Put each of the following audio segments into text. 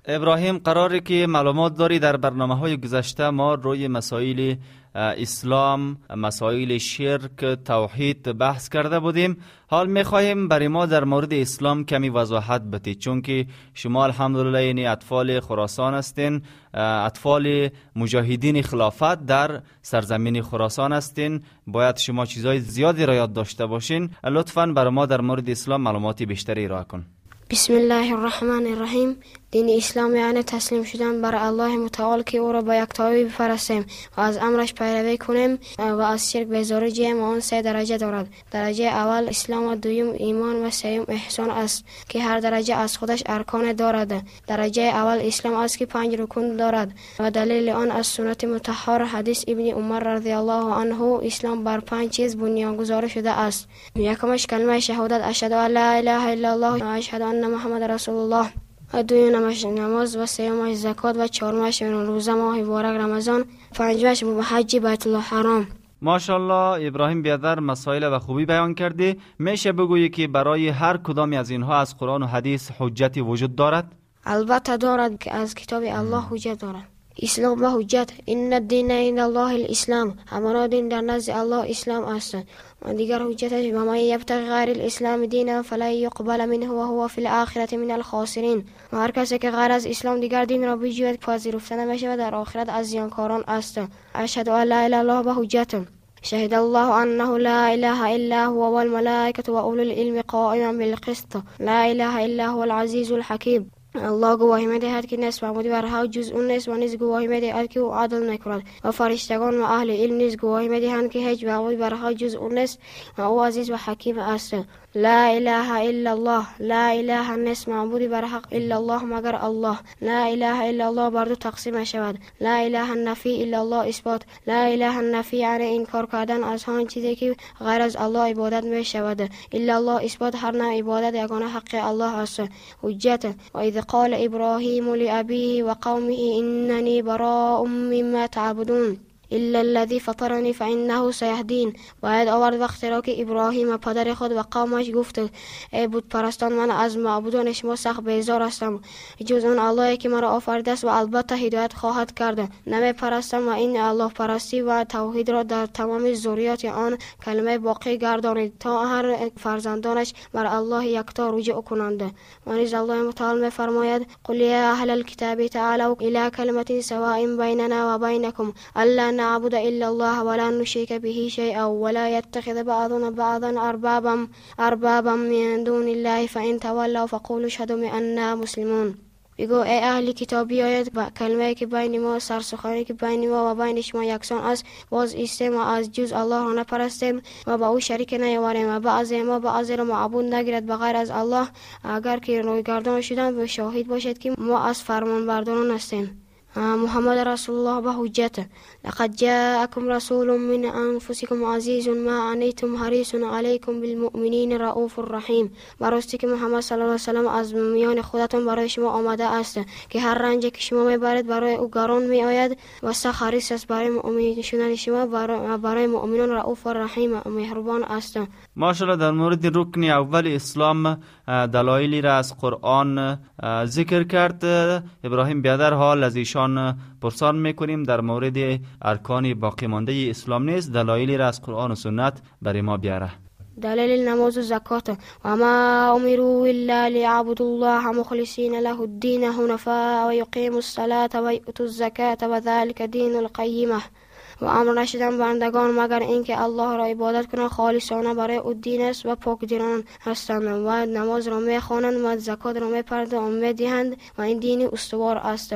ابراهیم، قراره که معلومات داری در برنامه‌های گذشته ما روی مسائل اسلام، مسائل شرک، توحید بحث کرده بودیم. حال می‌خواهیم برای ما در مورد اسلام کمی وضاحت بدید، چون که شما الحمدلله یعنی اطفال خراسان هستین، اطفال مجاهدین خلافت در سرزمین خراسان هستین. باید شما چیزهای زیادی را یاد داشته باشین. لطفاً برای ما در مورد اسلام معلومات بیشتری ارائه کن. بسم الله الرحمن الرحیم. دین اسلام یعنی تسلیم شدن بر الله متعال که او را با یکتایی بپرستیم و از امرش پیروی کنیم و از شرک بیزاری جوییم. و آن 3 درجه دارد. درجه اول اسلام و دوم ایمان و سوم احسان است که هر درجه از خودش ارکان دارد. درجه اول اسلام است که 5 رکن دارد و دلیل آن از سنت مطهر حدیث ابن عمر رضی الله عنه اسلام بر 5 چیز بنیان گذاشته شده است. یکمش کلمه شهادت اشهد ان لا اله الا الله و اشهد ان محمد رسول الله، و دومش نماز، و سومش زکات، و چهارمش روزه ماه مبارک رمضان، پنجمش حج بیت الله حرام. ماشاءالله ابراهیم بیادر مسائل و خوبی بیان کرده. میشه بگویی که برای هر کدام از اینها از قرآن و حدیث حجتی وجود دارد؟ البته دارد که از کتاب الله حجت دارد. اسلام و حجت. این الدین عند الله الاسلام، همانا دین در نزد الله اسلام است. و دیگر حجتش و من یبتغی غیر الاسلام دینا فلا یقبل منه و هو فی الاخرة من الخاسرین. و هر کسی که غیر از اسلام دیگر دین را بجوید پذیرفته نمیشه و در آخرت از زیانکاران است. اشهد ان لا اله الا الله و حجت. شهد الله انه لا اله الا هو والملائکه و اولو العلم قائما بالقسط لا اله الا هو العزیز الحکیم. الله گواهی می‌دهد که نیست معبودی بر حق جز او نیست و نیز گواهی می‌دهد که او عدل می‌کند و فرشتگان و اهل علم نیز گواهی می‌دهند که هیچ معبودی بر حق جز او نیست و او عزیز و حکیم است. لا اله الا الله، لا اله نیست معبودی بر حق الا الله مگر الله. لا اله الا الله بر دو تقسیم می‌شود. لا اله نفی الا الله اثبات. لا اله نفی یعنی انکار کردن از هر چیزی که غیر از الله عبادت می‌شود. الا الله اثبات هر نوع عبادت یگانه حق الله است. حجت. و اذ قال ابراهیم لابیه و قومه اننی براء مما تعبدون الا الذي فطرني فانه سيهدين. باید آورد وقتی را که ابراهیم پدر خود و قومش گفت ای بت پرستان، من از معبودان شما سخت بیزار هستم جز اون اللهی که مرا آفریده است و البته هدایت خواهد کرد. نمی پرستم و این الله پرستی و توحید را در تمام ذریات آن کلمه باقی گردانید تا هر فرزندانش بر الله یکتا رجوع کنند. و نیز الله متعال می فرماید قل یا اهل الكتاب تعالوا الى كلمه سواء بيننا وبينكم الا نعبد الا الله ولا نشرك به شيئا ولا يتخذ بعضنا بعضا اربابا من دون الله فان تولوا فقولوا اشهدوا بأننا مسلمون. بگو ای اهل کتاب بیایید با کلمه که بین ما، سرسخنی که بین ما و بین شما یکسان است، باز ایستیم و از جز الله را نپرستیم و با او شریک نیاوریم و بعض ما بعض را معبود نگیرد بغیر از الله. اگر که رویگردان شدند به شاهد باشد که ما از فرمانبرداران هستیم. محمد رسول الله به حجت. لقد جاءكم رسول من انفسكم عزيز ما عنيتم حريص عليكم بالمؤمنين رؤوف رحیم. براستی که محمد صلی الله علیه و سلم از میان خودتان برای شما آمده است که هر رنجی که شما میبرید برای او گران میآید و سخت حریص است برای مؤمنین شدن شما، برای مؤمنان رؤوف رحیم مهربان است. ماشاءالله در مورد رکن اول اسلام دلایلی را از قرآن ذکر کرد. ابراهیم بیادر حال از ایشان پرسان میکنیم در مورد ارکان باقی مانده اسلام نیست دلایلی را از قرآن و سنت برای ما بیاره. دلیل نماز و زکات. و ما امروا الا ليعبدوا الله مخلصین له الدین حنفاء و یقیموا الصلاة و یؤتوا الزکاة و ذلک دین القیمه. و امر نشدن بندگان مگر اینکه الله را عبادت کنند خالصانه برای او دین است و پاک دینان هستند و نماز را میخوانند و زکات را میپردازند و میدهند و این دین استوار است.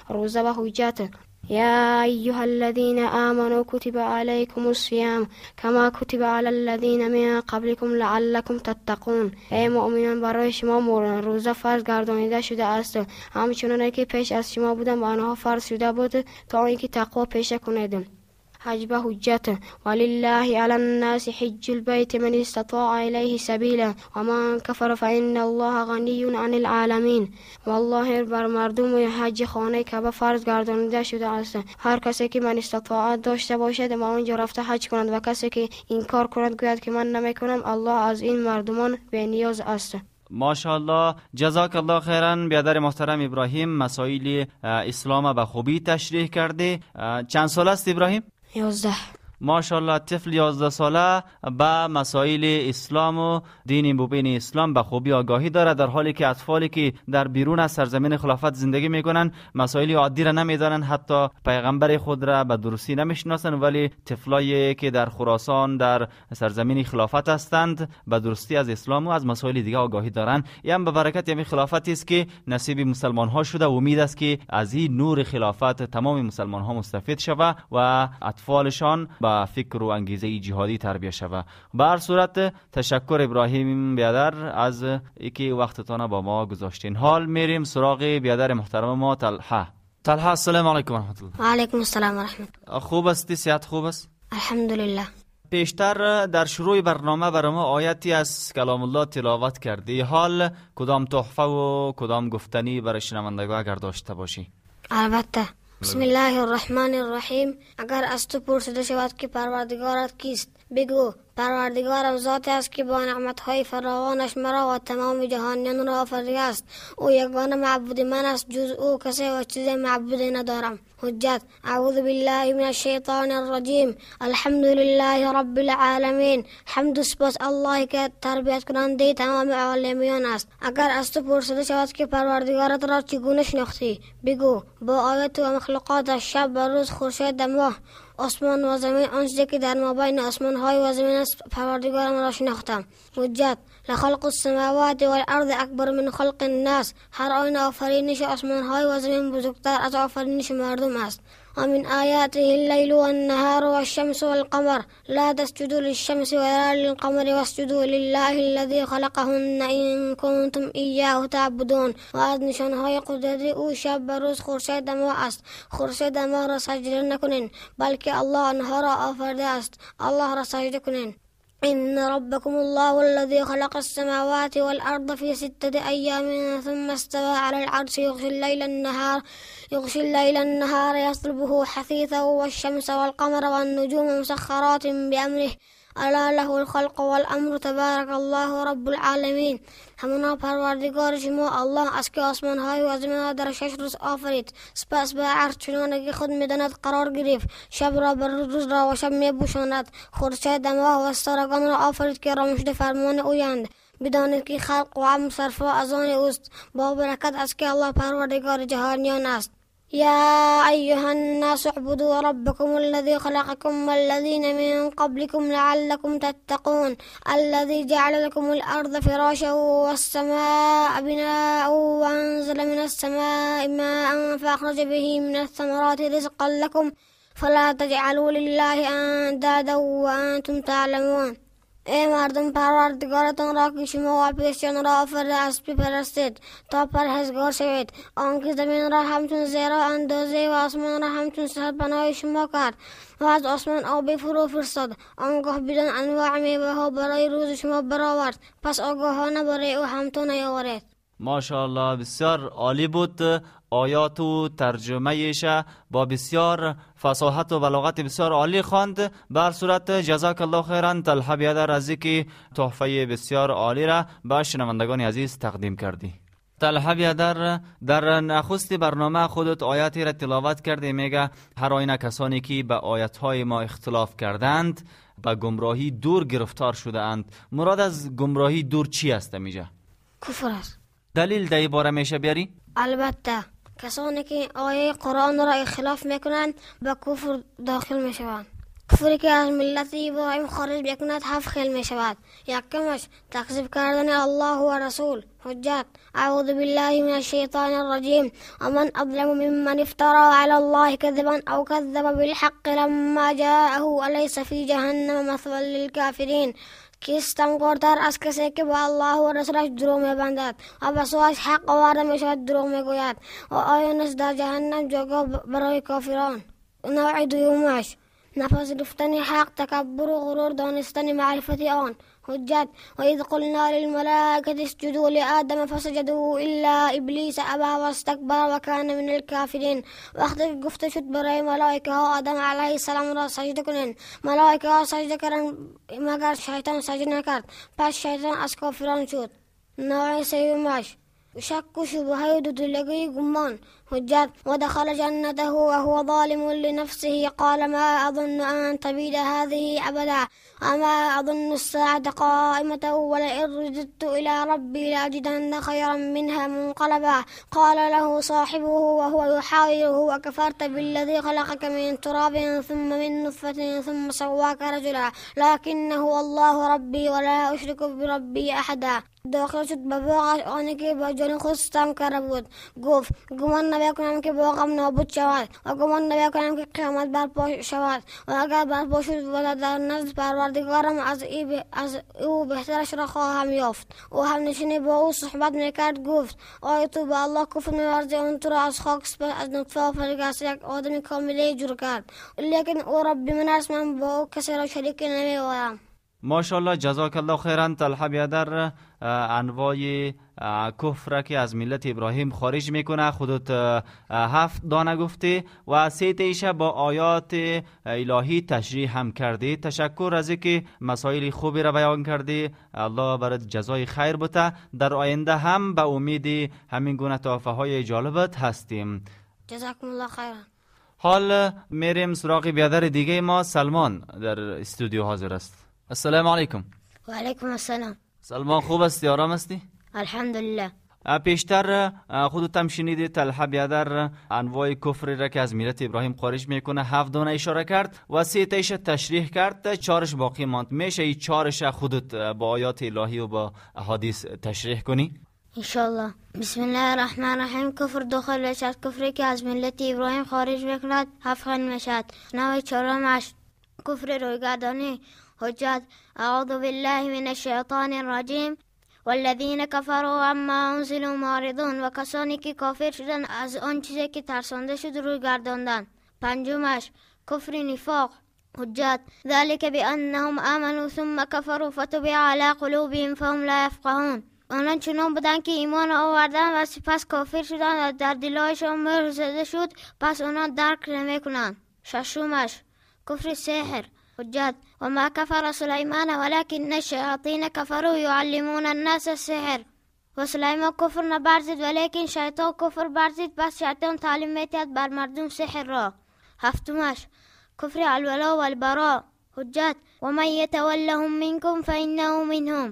روزه و حجت. یا ایها الذین آمنوا کتب علیکم الصیام کما کتب علی الذین من قبلکم لعلکم تتقون. ای مؤمنان برای شما روزه فرض گردانیده شده است همچنان که پیش از شما بودن و آنها فرض شده بود تا اینکه تقوا پیشه کنید. حج به حجت. ولله علی الناس حج البیت من استطاع الیه سبیلا و من کفر فان الله غنی عن العالمین. والله بر مردم حج خانه کعبه فرض گردانیده شده است. هر کسی که من استطاعت داشته باشد و آنجا رفته حج کند و کسی که این کار کند گوید که من نمی کنم، الله از این مردمان بی نیاز است. ماشاءالله، جزاک الله خیرا. بیادر محترم ابراهیم مسائل اسلام به خوبی تشریح کرده. چند سال است ابراهیم؟ 11. ماشاءالله، طفل 11 ساله به مسائل اسلام و دین مبین اسلام به خوبی آگاهی داره، در حالی که اطفالی که در بیرون از سرزمین خلافت زندگی میکنن مسائل عادی را نمیدانن، حتی پیغمبر خود را به درستی نمیشناسن، ولی طفلایی که در خراسان در سرزمین خلافت هستند به درستی از اسلام و از مسائل دیگه آگاهی دارن. این هم به برکت همین خلافتی است که نصیب مسلمان ها شده. امید است که از این نور خلافت تمام مسلمان ها مستفید شوه و اطفالشان فکر و انگیزه جهادی تربیت شوه. به هر صورت تشکر ابراهیم بیادر از اینکه وقتتان با ما گذاشتین. حال میریم سراغ بیادر محترم ما طلحه. السلام علیکم و رحمت الله. و علیکم السلام و رحمت الله. خوب استی؟ صحت خوب است؟ الحمدلله. پیشتر در شروع برنامه برای ما آیتی از کلام الله تلاوت کردی. حال کدام تحفه و کدام گفتنی برای شنوندگان اگر داشته باشی؟ البته. بسم الله الرحمن الرحیم. اگر از تو پرسیده شود که پروردگارت کیست، بگو پروردگارم ذاتی است که با نعمتهای فراوانش مرا و تمام جهانیان را آفریده است. او یگانه معبود من است، جز او کسی و چیز معبودی ندارم. حجت. اعوذ بالله من الشیطان الرجیم. الحمد لله رب العالمین. حمد و سپاس الله که تربیت کننده تمام عالمیان است. اگر از تو پرسیده شود که پروردگارت را چگونه شناختی، بگو با آیات و مخلوقات شب و روز، خورشید و ماه، آسمان و زمین، آنچه که در مابین آسمان های و زمین است، پروردگارم را شناختم. حجت. لخلق السماوات والارض اکبر من خلق الناس. هر آن آفرینش آسمان های و زمین بزرگتر از آفرینش مردم است. ومن آیاته الليل والنهار والشمس والقمر لا تسجدوا للشمس ولا للقمر واسجدوا لله الذي خلقهن إن كنتم إياه تعبدون. و از نشانهای قدرت او شب و روز، خورشید و ماه است. خورشید و ماه را سجده نکنین، بلکه الله آنها را آفریده است. الله را سجده کنین. إن ربكم الله الذي خلق السماوات والأرض في 6 أيام ثم استوى على العرش يغشي الليل النهار يطلبه حثيثا والشمس والقمر والنجوم مسخرات بأمره ألا له الخلق والأمر تبارك الله رب العالمين. همانا پروردگار شما الله است که آسمان های و زمین را در 6 روز آفرید، سپس به عرش چنانه که خود میداند قرار گرفت، شب را بر روز را و شب میپوشاند. خورشید ماه و ستارگان را آفرید که رامشد فرمان اویند. بدانید که خلق و امر صرف از آن اوست. با برکت است که الله پروردگار جهانیان است. يا أيها الناس اعبدوا ربكم الذي خلقكم والذين من قبلكم لعلكم تتقون الذي جعل لكم الأرض فراشا والسماء بناء وأنزل من السماء ماء فأخرج به من الثمرات رزقا لكم فلا تجعلوا لله أندادا وأنتم تعلمون. ای مردم، پروردگارتان را که شما و پیشیان را آفریده است بپرستید تا پرهیزگار شوید. آنکه زمین را همچون زیرا اندازه و آسمان را همچون سرپناه شما کرد و از آسمان آبی فرو فرستاد، آنگاه بدان انواع میوه ها برای روز شما برآورد، پس آگاهانه برای او همتون نیاورید. ماشاءالله، بسیار عالی بود. آیات و ترجمهش با بسیار فصاحت و بلاغت بسیار عالی خواند. به هر صورت جزاک الله خیرا طلحه بیادر از اینکه تحفه بسیار عالی را به شنوندگان عزیز تقدیم کردی. طلحه بیادر در نخست برنامه خودت آیاتی را تلاوت کرده. میگه هر آینه کسانی که به آیاتهای ما اختلاف کردند به گمراهی دور گرفتار شده اند. مراد از گمراهی دور چی است میجه؟ کفر است. دلیل در این باره میشه بیاری؟ البته کسانی که آیه قرآن را اخلاف میکنند به کفر داخل میشوند. کفری که از ملت ابراهیم خارج بکند 7 خیل میشود. یکمش تکذیب کردن الله و رسول. حجت. اعوذ بالله من الشیطان الرجیم. ومن اظلم ممن افترى على الله كذبا او كذب بالحق لما جاءه الیس فی جهنم مثوى للكافرین. کیستمگارتر از کسی که با الله و رسولش دروغ میبندد و به سویش حق آورده میشود دروغ میگوید و آیا نیست در جهنم جایگاه برای کافران. نوع دومش نپذیرفتن حق، تکبر و غرور، دانستن معرفت آن. حجت. و اذ قلنا للملائکة اسجدوا لآدم فسجدوا الا ابلیس ابى واستكبر وكان من الكافرین. وقتی گفته شد برای ملائکه ها آدم علیه السلام را سجده کنند، ملائکه ها سجده کردند مگر شیطان سجده نکرد، پس شیطان از کافران شد. نوع سيوماش شك شبهه دلقي قمان حجت ودخل جنته وهو ظالم لنفسه قال ما أظن أن تبيد هذه أبدا أما أظن الساعة قائمة ولئن رددت إلى ربي لأجدن خيرا منها منقلبا قال له صاحبه وهو يحاوره وكفرت بالذي خلقك من تراب ثم من نطفة ثم سواك رجلا لكن هو الله ربي ولا أشرك بربي أحدا داخل شد بباقش آنی که با جان خستم کرده بود گفت گمان نمی کنم که باقم نابود شود و گمان نمی کنم که قیامت برپا شود و اگر برپا شد و در نزد پروردگارم از او بهترش را خواهم یافت و هم نشینی با او صحبت میکرد گفت آیا تو به الله کفر می‌ورزی اون تو را از خاک سپس از نطفه آفریدگست یک آدم کاملی جور کرد لیکن او ربی من است من با او کسی را شریک نمی‌آورم. ماشاءالله جزاک الله خیرا. طلحه بیادر انواع کفر که از ملت ابراهیم خارج میکنه خودت 7 دانه گفته و 3 تایشه با آیات الهی تشریح هم کرده. تشکر از اینکه مسائل خوبی را بیان کرده. الله برات جزای خیر بده. در آینده هم به امید همین گونه تحفه های جالبت هستیم. جزاکم الله خیرا. حال میریم سراغ بیادر دیگه ما. سلمان در استودیو حاضر است. السلام علیکم. و علیکم السلام. سلمان خوب هستی؟ آرام هستی؟ الحمدلله. پیشتر خودت هم شنیدی طلحه بیادر انواع کفری را که از ملت ابراهیم خارج میکنه 7 دانه اشاره کرد و 3 تایش تشریح کرد، 4ش باقی ماند. میشه این 4ش خودت با آیات الهی و با احادیث تشریح کنی؟ انشالله. بسم الله الرحمن الرحیم. کفر داخل بشد کفری که از ملت ابراهیم خارج میکند 7 میشد. نوع 4 کفر رویگردانی حجت. اعوذ بالله من الشیطان الرجیم. والذین کفروا عما انزلوا معرضون. و کسانی که کافر شدن از آن چیزی که ترسانده شد روی گرداندن. 5 کفر نفاق حجت. ذلك بأنهم آمنوا ثم كفروا فتبع على قلوبهم فهم لا يفقهون. آنان چنان بودند که ایمان آوردند و سپس کافر شدند و در دلایشان مهر زده شد پس آنان درک نمی‌کنند. 6 کفر سحر حجت. و ما کفر سلیمان ولكن الشیاطین کفروا يعلمون الناس السحر. و سلیمان کفر نبرزید ولیکن شیطان کفر برزید پس شیطان تعلیم می‌دهد بر مردم سحر را. 7 کفر الولا والبراء حجت. و من یتولهم منکم فانه منهم.